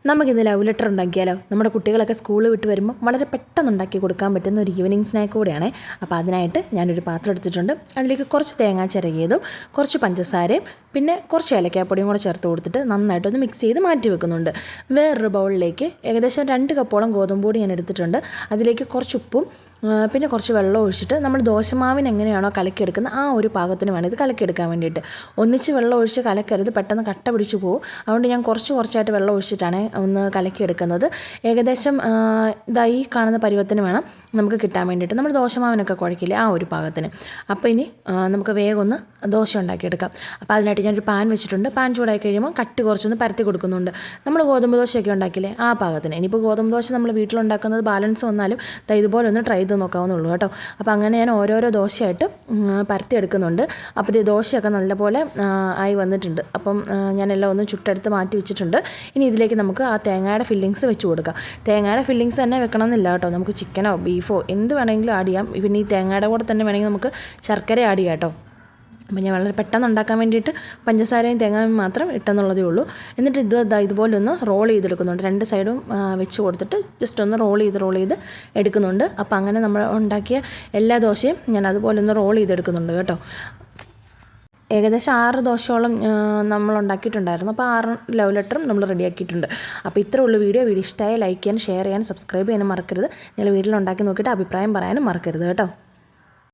നമുക്കിന്ന് love letter ഉണ്ടാക്കിയാലോ? നമ്മുടെ കുട്ടികളൊക്കെ സ്കൂൾ വിട്ട് വരുമ്പോൾ വളരെ പെട്ടെന്ന് ഉണ്ടാക്കി കൊടുക്കാൻ പറ്റുന്ന ഒരു ഈവനിങ് സ്നാക്ക് കൂടെയാണ്. അപ്പോൾ അതിനായിട്ട് ഞാനൊരു പാത്രം എടുത്തിട്ടുണ്ട്. അതിലേക്ക് കുറച്ച് തേങ്ങ ചിരകിയതും കുറച്ച് പഞ്ചസാരയും പിന്നെ കുറച്ച് ഏലക്കാപ്പൊടിയും കൂടെ ചേർത്ത് കൊടുത്തിട്ട് നന്നായിട്ടൊന്ന് മിക്സ് ചെയ്ത് മാറ്റി വെക്കുന്നുണ്ട്. വേറൊരു ബൗളിലേക്ക് ഏകദേശം 2 കപ്പോളം ഗോതമ്പ് പൊടി ഞാൻ എടുത്തിട്ടുണ്ട്. അതിലേക്ക് കുറച്ച് ഉപ്പും പിന്നെ കുറച്ച് വെള്ളം ഒഴിച്ചിട്ട് നമ്മൾ ദോശമാവിന് എങ്ങനെയാണോ കലക്കിയെടുക്കുന്നത് ആ ഒരു പാകത്തിന് വേണം ഇത് കലക്കിയെടുക്കാൻ വേണ്ടിയിട്ട്. ഒന്നിച്ച് വെള്ളം ഒഴിച്ച് കലക്കരുത്, പെട്ടെന്ന് കട്ട പിടിച്ച് പോകും. അതുകൊണ്ട് ഞാൻ കുറച്ചായിട്ട് വെള്ളം ഒഴിച്ചിട്ടാണ് ഒന്ന് കലക്കിയെടുക്കുന്നത്. ഏകദേശം ഇതായി കാണുന്ന പരുവത്തിന് വേണം നമുക്ക് കിട്ടാൻ വേണ്ടിയിട്ട്. നമ്മൾ ദോശമാവിനൊക്കെ കുഴക്കില്ലേ ആ ഒരു പാകത്തിന്. അപ്പോൾ ഇനി നമുക്ക് വേഗം ഒന്ന് ദോശ ഉണ്ടാക്കിയെടുക്കാം. അപ്പോൾ അതിനായിട്ട് ഞാനൊരു പാൻ വെച്ചിട്ടുണ്ട്. പാൻ ചൂടായി കഴിയുമ്പോൾ കട്ടി കുറച്ചൊന്ന് പരത്തി കൊടുക്കുന്നുണ്ട്. നമ്മൾ ഗോതമ്പ് ദോശയൊക്കെ ഉണ്ടാക്കില്ലേ ആ പാകത്തിന്. ഇനിയിപ്പോൾ ഗോതമ്പ് ദോശ നമ്മൾ വീട്ടിലുണ്ടാക്കുന്നത് ബാലൻസ് വന്നാലും ഇതുപോലെ ഒന്ന് ട്രൈ ചെയ്ത് നോക്കാവുന്നുള്ളൂ കേട്ടോ. അപ്പോൾ അങ്ങനെ ഞാൻ ഓരോരോ ദോശയായിട്ട് പരത്തി എടുക്കുന്നുണ്ട്. അപ്പോൾ ഈ ദോശയൊക്കെ നല്ലപോലെ ആയി വന്നിട്ടുണ്ട്. അപ്പം ഞാനെല്ലാം ഒന്ന് ചുട്ടെടുത്ത് മാറ്റി വെച്ചിട്ടുണ്ട്. ഇനി ഇതിലേക്ക് നമുക്ക് ആ തേങ്ങയുടെ ഫില്ലിങ്സ് വെച്ച് കൊടുക്കാം. തേങ്ങയുടെ ഫില്ലിങ്സ് തന്നെ വെക്കണമെന്നില്ല കേട്ടോ. നമുക്ക് ചിക്കനോ ബീഫോ എന്ത് വേണമെങ്കിലും ആഡ് ചെയ്യാം. പിന്നെ ഈ തേങ്ങയുടെ കൂടെ തന്നെ വേണമെങ്കിൽ നമുക്ക് ശർക്കര ആഡ് ചെയ്യാം കേട്ടോ. അപ്പോൾ ഞാൻ വളരെ പെട്ടെന്ന് ഉണ്ടാക്കാൻ വേണ്ടിയിട്ട് പഞ്ചസാരയും തേങ്ങയും മാത്രം ഇട്ടെന്നുള്ളതേ ഉള്ളൂ. എന്നിട്ട് ഇതുപോലെ ഒന്ന് റോൾ ചെയ്തെടുക്കുന്നുണ്ട്. 2 സൈഡും വെച്ച് കൊടുത്തിട്ട് ജസ്റ്റ് ഒന്ന് റോൾ ചെയ്ത് എടുക്കുന്നുണ്ട്. അപ്പോൾ അങ്ങനെ നമ്മൾ ഉണ്ടാക്കിയ എല്ലാ ദോശയും ഞാൻ അതുപോലെ ഒന്ന് റോൾ ചെയ്തെടുക്കുന്നുണ്ട് കേട്ടോ. ഏകദേശം 6 ദോശയോളം നമ്മൾ ഉണ്ടാക്കിയിട്ടുണ്ടായിരുന്നു. അപ്പോൾ 6 ലവ് ലെറ്ററും നമ്മൾ റെഡിയാക്കിയിട്ടുണ്ട്. അപ്പോൾ ഇത്രേ ഉള്ളൂ വീഡിയോ ഇഷ്ടമായി ലൈക്ക് ചെയ്യാൻ, ഷെയർ ചെയ്യാൻ, സബ്സ്ക്രൈബ് ചെയ്യാനും മറക്കരുത്. നിങ്ങൾ വീട്ടിലുണ്ടാക്കി നോക്കിയിട്ട് അഭിപ്രായം പറയാനും മറക്കരുത് കേട്ടോ.